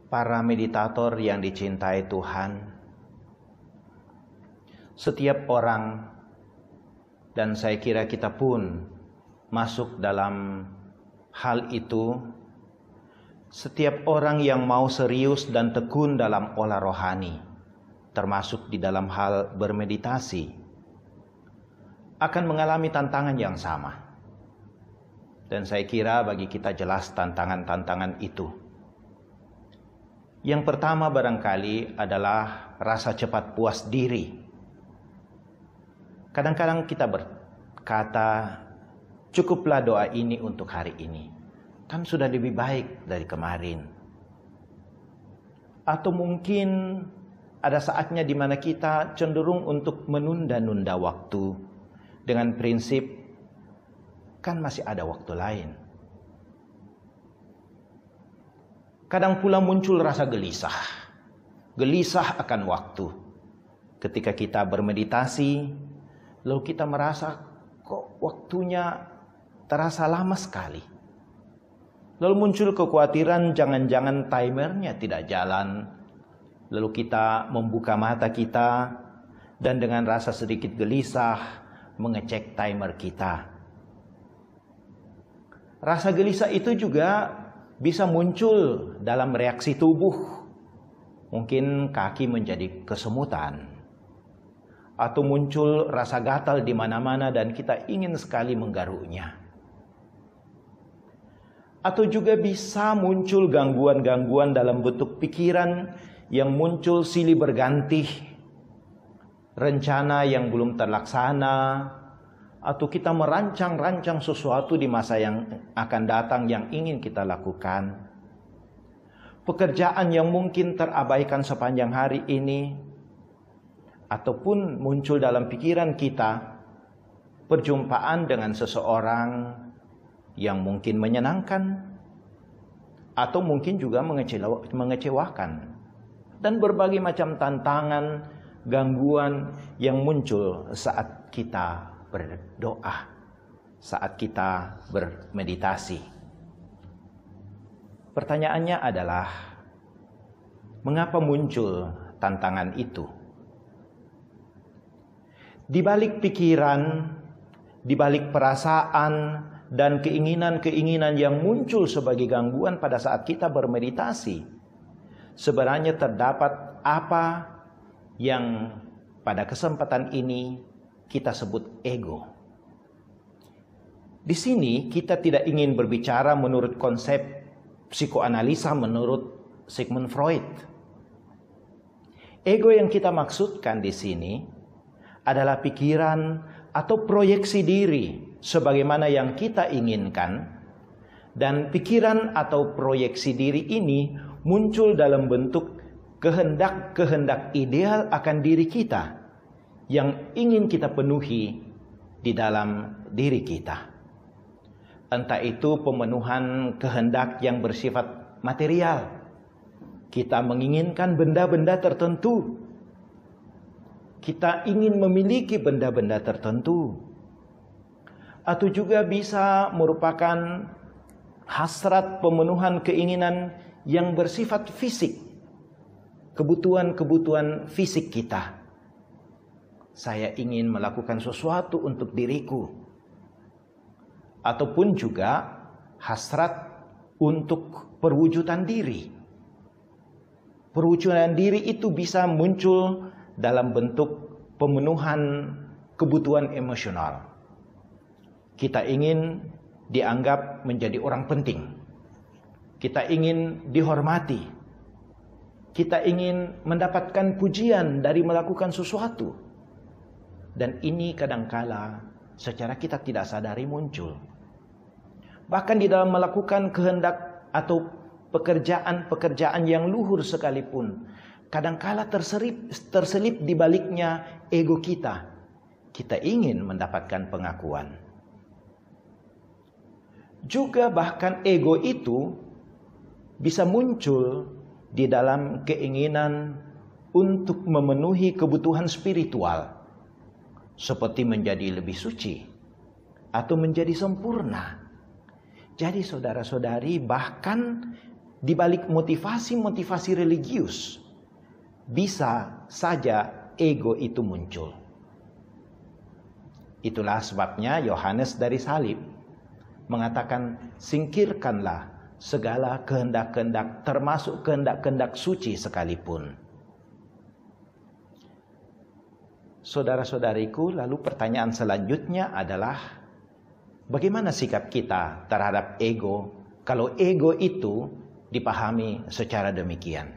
Para meditator yang dicintai Tuhan, setiap orang, dan saya kira kita pun masuk dalam hal itu, setiap orang yang mau serius dan tekun dalam olah rohani, termasuk di dalam hal bermeditasi, akan mengalami tantangan yang sama. Dan saya kira bagi kita jelas tantangan-tantangan itu. Yang pertama barangkali adalah rasa cepat puas diri. Kadang-kadang kita berkata, cukuplah doa ini untuk hari ini. Kan sudah lebih baik dari kemarin. Atau mungkin ada saatnya di mana kita cenderung untuk menunda-nunda waktu dengan prinsip, kan masih ada waktu lain. Kadang pula muncul rasa gelisah akan waktu. Ketika kita bermeditasi, lalu kita merasa kok waktunya terasa lama sekali. Lalu muncul kekhawatiran jangan-jangan timernya tidak jalan. Lalu kita membuka mata kita dan dengan rasa sedikit gelisah mengecek timer kita. Rasa gelisah itu juga bisa muncul dalam reaksi tubuh. Mungkin kaki menjadi kesemutan. Atau muncul rasa gatal di mana-mana dan kita ingin sekali menggaruknya. Atau juga bisa muncul gangguan-gangguan dalam bentuk pikiran yang muncul silih berganti. Rencana yang belum terlaksana. Atau kita merancang-rancang sesuatu di masa yang akan datang yang ingin kita lakukan. Pekerjaan yang mungkin terabaikan sepanjang hari ini. Ataupun muncul dalam pikiran kita perjumpaan dengan seseorang yang mungkin menyenangkan. Atau mungkin juga mengecewakan. Dan berbagai macam tantangan, gangguan yang muncul saat kita berdoa, saat kita bermeditasi. Pertanyaannya adalah, mengapa muncul tantangan itu? Di balik pikiran, di balik perasaan, dan keinginan-keinginan yang muncul sebagai gangguan pada saat kita bermeditasi, sebenarnya terdapat apa yang pada kesempatan ini kita sebut ego. Di sini kita tidak ingin berbicara menurut konsep psikoanalisa menurut Sigmund Freud. Ego yang kita maksudkan di sini adalah pikiran atau proyeksi diri sebagaimana yang kita inginkan, dan pikiran atau proyeksi diri ini muncul dalam bentuk kehendak-kehendak ideal akan diri kita yang ingin kita penuhi di dalam diri kita. Entah itu pemenuhan kehendak yang bersifat material. Kita menginginkan benda-benda tertentu. Kita ingin memiliki benda-benda tertentu. Atau juga bisa merupakan hasrat pemenuhan keinginan yang bersifat fisik. Kebutuhan-kebutuhan fisik kita. Saya ingin melakukan sesuatu untuk diriku. Ataupun juga hasrat untuk perwujudan diri. Perwujudan diri itu bisa muncul dalam bentuk pemenuhan kebutuhan emosional. Kita ingin dianggap menjadi orang penting. Kita ingin dihormati. Kita ingin mendapatkan pujian dari melakukan sesuatu. Dan ini kadangkala secara kita tidak sadari muncul. Bahkan di dalam melakukan kehendak atau pekerjaan-pekerjaan yang luhur sekalipun, kadangkala terselip di baliknya ego kita. Kita ingin mendapatkan pengakuan. Juga bahkan ego itu bisa muncul di dalam keinginan untuk memenuhi kebutuhan spiritual. Seperti menjadi lebih suci atau menjadi sempurna. Jadi saudara-saudari, bahkan di balik motivasi-motivasi religius, bisa saja ego itu muncul. Itulah sebabnya Yohanes dari salib mengatakan, singkirkanlah segala kehendak-kehendak, termasuk kehendak-kehendak suci sekalipun. Saudara-saudariku, lalu pertanyaan selanjutnya adalah, bagaimana sikap kita terhadap ego kalau ego itu dipahami secara demikian?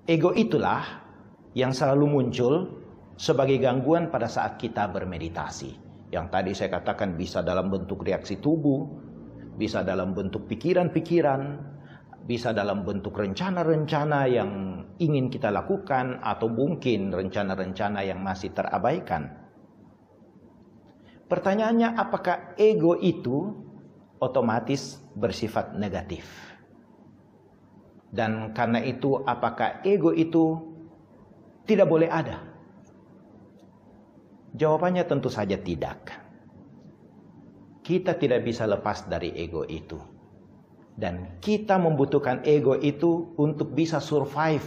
Ego itulah yang selalu muncul sebagai gangguan pada saat kita bermeditasi. Yang tadi saya katakan bisa dalam bentuk reaksi tubuh, bisa dalam bentuk pikiran-pikiran, bisa dalam bentuk rencana-rencana yang ingin kita lakukan, atau mungkin rencana-rencana yang masih terabaikan. Pertanyaannya, apakah ego itu otomatis bersifat negatif? Dan karena itu, apakah ego itu tidak boleh ada? Jawabannya tentu saja tidak. Kita tidak bisa lepas dari ego itu. Dan kita membutuhkan ego itu untuk bisa survive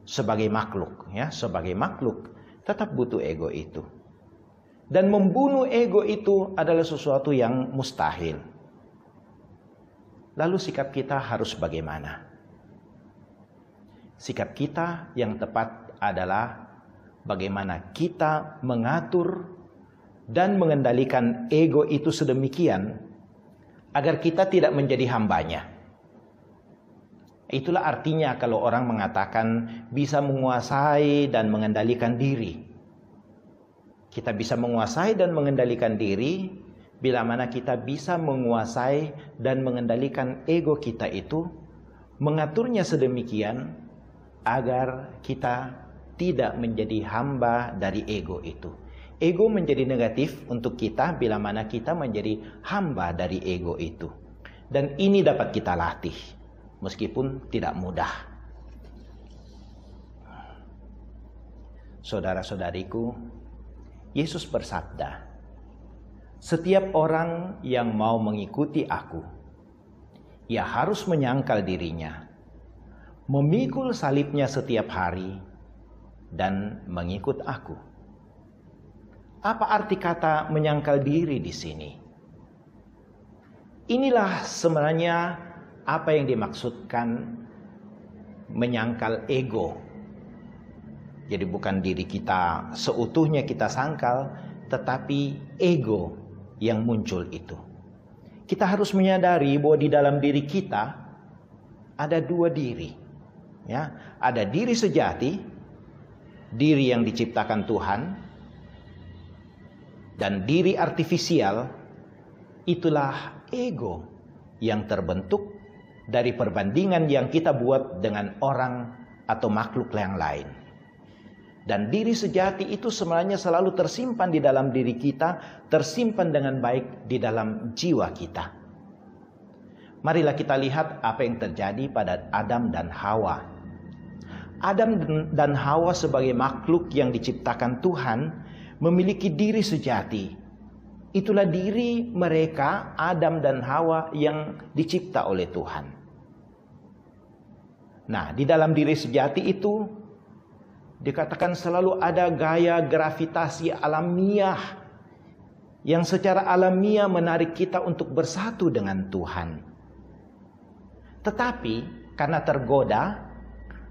sebagai makhluk. Ya, sebagai makhluk tetap butuh ego itu. Dan membunuh ego itu adalah sesuatu yang mustahil. Lalu sikap kita harus bagaimana? Sikap kita yang tepat adalah bagaimana kita mengatur dan mengendalikan ego itu sedemikian agar kita tidak menjadi hambanya. Itulah artinya kalau orang mengatakan bisa menguasai dan mengendalikan diri. Kita bisa menguasai dan mengendalikan diri bila mana kita bisa menguasai dan mengendalikan ego kita itu, mengaturnya sedemikian agar kita tidak menjadi hamba dari ego itu. Ego menjadi negatif untuk kita bila mana kita menjadi hamba dari ego itu. Dan ini dapat kita latih, meskipun tidak mudah. Saudara-saudariku, Yesus bersabda, setiap orang yang mau mengikuti aku, ia harus menyangkal dirinya, memikul salibnya setiap hari, dan mengikut aku. Apa arti kata menyangkal diri di sini? Inilah sebenarnya apa yang dimaksudkan menyangkal ego. Jadi bukan diri kita seutuhnya kita sangkal, tetapi ego yang muncul itu. Kita harus menyadari bahwa di dalam diri kita ada dua diri. Ya, ada diri sejati, diri yang diciptakan Tuhan, dan diri artifisial, itulah ego yang terbentuk dari perbandingan yang kita buat dengan orang atau makhluk yang lain. Dan diri sejati itu sebenarnya selalu tersimpan di dalam diri kita, tersimpan dengan baik di dalam jiwa kita. Marilah kita lihat apa yang terjadi pada Adam dan Hawa. Adam dan Hawa sebagai makhluk yang diciptakan Tuhan memiliki diri sejati. Itulah diri mereka, Adam dan Hawa, yang dicipta oleh Tuhan. Nah, di dalam diri sejati itu dikatakan selalu ada gaya gravitasi alamiah yang secara alamiah menarik kita untuk bersatu dengan Tuhan. Tetapi karena tergoda,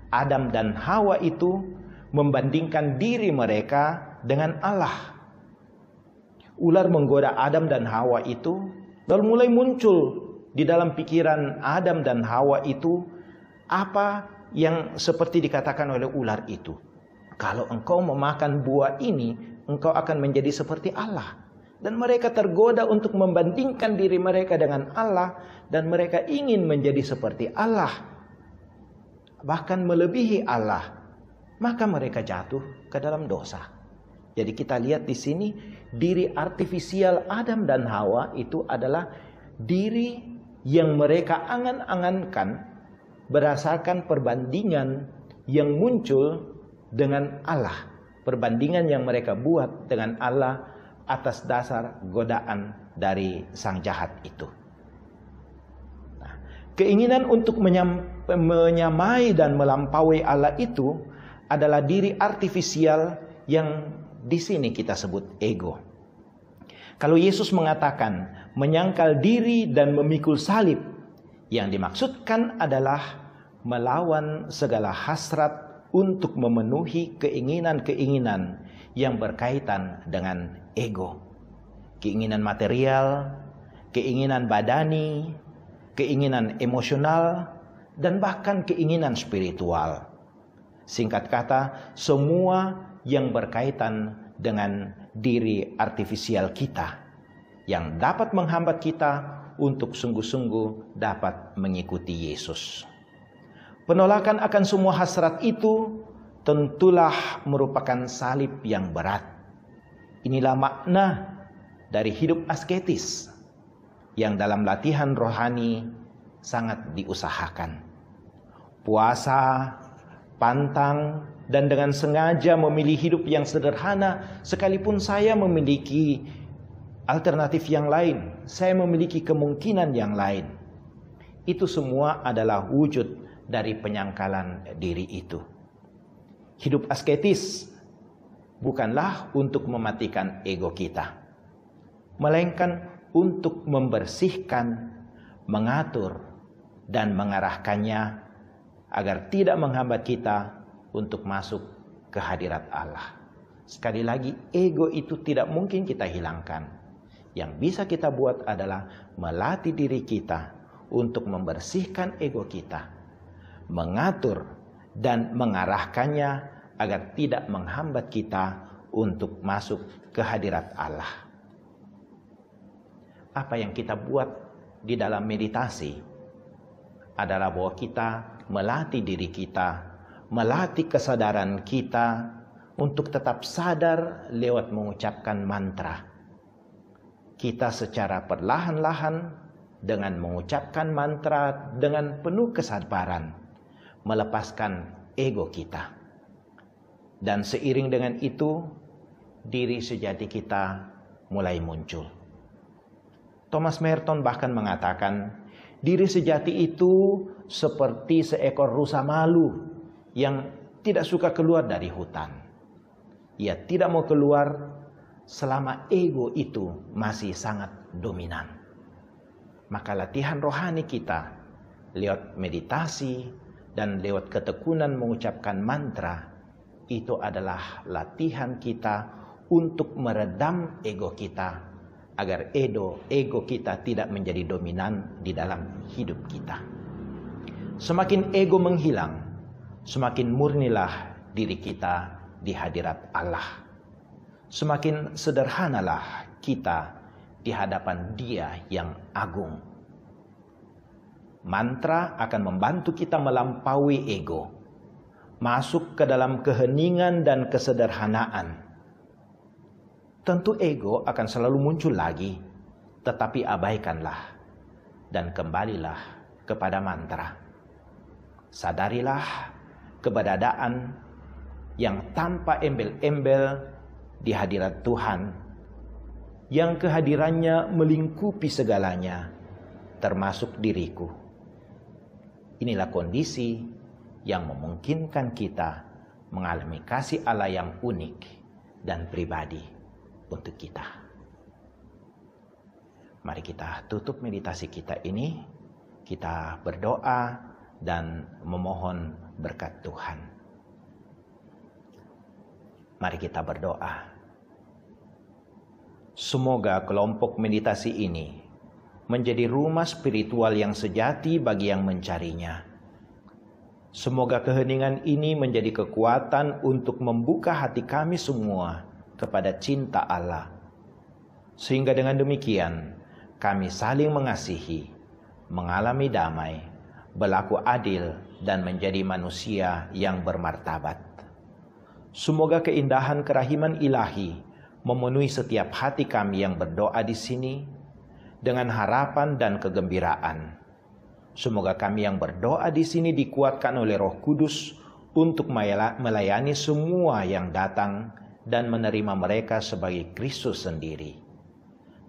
Adam dan Hawa itu membandingkan diri mereka dengan Allah. Ular menggoda Adam dan Hawa itu, lalu mulai muncul di dalam pikiran Adam dan Hawa itu apa yang seperti dikatakan oleh ular itu. Kalau engkau memakan buah ini, engkau akan menjadi seperti Allah. Dan mereka tergoda untuk membandingkan diri mereka dengan Allah, dan mereka ingin menjadi seperti Allah, bahkan melebihi Allah. Maka mereka jatuh ke dalam dosa. Jadi kita lihat di sini, diri artifisial Adam dan Hawa itu adalah diri yang mereka angan-angankan berdasarkan perbandingan yang muncul dengan Allah. Perbandingan yang mereka buat dengan Allah atas dasar godaan dari sang jahat itu. Nah, Keinginan untuk menyamai dan melampaui Allah itu adalah diri artifisial yang di sini kita sebut ego. Kalau Yesus mengatakan menyangkal diri dan memikul salib, yang dimaksudkan adalah melawan segala hasrat untuk memenuhi keinginan-keinginan yang berkaitan dengan ego. Keinginan material, keinginan badani, keinginan emosional, dan bahkan keinginan spiritual. Singkat kata, semua yang berkaitan dengan diri artifisial kita yang dapat menghambat kita untuk sungguh-sungguh dapat mengikuti Yesus. Penolakan akan semua hasrat itu tentulah merupakan salib yang berat. Inilah makna dari hidup asketis yang dalam latihan rohani sangat diusahakan. Puasa, pantang, dan dengan sengaja memilih hidup yang sederhana, sekalipun saya memiliki alternatif yang lain, saya memiliki kemungkinan yang lain. Itu semua adalah wujud dari penyangkalan diri itu. Hidup asketis bukanlah untuk mematikan ego kita, melainkan untuk membersihkan, mengatur, dan mengarahkannya agar tidak menghambat kita untuk masuk ke hadirat Allah. Sekali lagi, ego itu tidak mungkin kita hilangkan. Yang bisa kita buat adalah melatih diri kita untuk membersihkan ego kita, mengatur dan mengarahkannya agar tidak menghambat kita untuk masuk ke hadirat Allah. Apa yang kita buat di dalam meditasi adalah bahwa kita melatih diri kita, melatih kesadaran kita untuk tetap sadar lewat mengucapkan mantra. Kita secara perlahan-lahan dengan mengucapkan mantra dengan penuh kesabaran melepaskan ego kita. Dan seiring dengan itu, diri sejati kita mulai muncul. Thomas Merton bahkan mengatakan, diri sejati itu seperti seekor rusa malu yang tidak suka keluar dari hutan. Ia tidak mau keluar selama ego itu masih sangat dominan. Maka latihan rohani kita lewat meditasi dan lewat ketekunan mengucapkan mantra itu adalah latihan kita untuk meredam ego kita agar ego kita tidak menjadi dominan di dalam hidup kita. Semakin ego menghilang, semakin murnilah diri kita di hadirat Allah. Semakin sederhanalah kita di hadapan Dia yang agung. Mantra akan membantu kita melampaui ego, masuk ke dalam keheningan dan kesederhanaan. Tentu ego akan selalu muncul lagi, tetapi abaikanlah dan kembalilah kepada mantra. Sadarilah keberadaan yang tanpa embel-embel di hadirat Tuhan, yang kehadirannya melingkupi segalanya, termasuk diriku. Inilah kondisi yang memungkinkan kita mengalami kasih Allah yang unik dan pribadi untuk kita. Mari kita tutup meditasi kita ini, kita berdoa dan memohon berkat Tuhan. Mari kita berdoa. Semoga kelompok meditasi ini menjadi rumah spiritual yang sejati bagi yang mencarinya. Semoga keheningan ini menjadi kekuatan untuk membuka hati kami semua kepada cinta Allah. Sehingga dengan demikian kami saling mengasihi, mengalami damai, berlaku adil, dan menjadi manusia yang bermartabat. Semoga keindahan kerahiman ilahi memenuhi setiap hati kami yang berdoa di sini dengan harapan dan kegembiraan. Semoga kami yang berdoa di sini dikuatkan oleh Roh Kudus untuk melayani semua yang datang dan menerima mereka sebagai Kristus sendiri.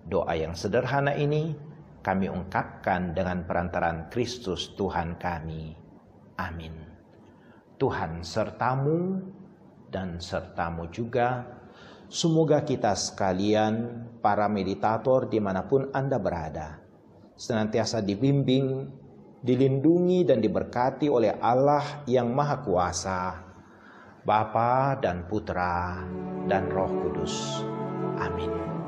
Doa yang sederhana ini kami ungkapkan dengan perantaraan Kristus Tuhan kami. Amin. Tuhan sertamu dan sertamu juga. Semoga kita sekalian, para meditator dimanapun Anda berada, senantiasa dibimbing, dilindungi dan diberkati oleh Allah yang Maha Kuasa, Bapa dan Putra dan Roh Kudus. Amin.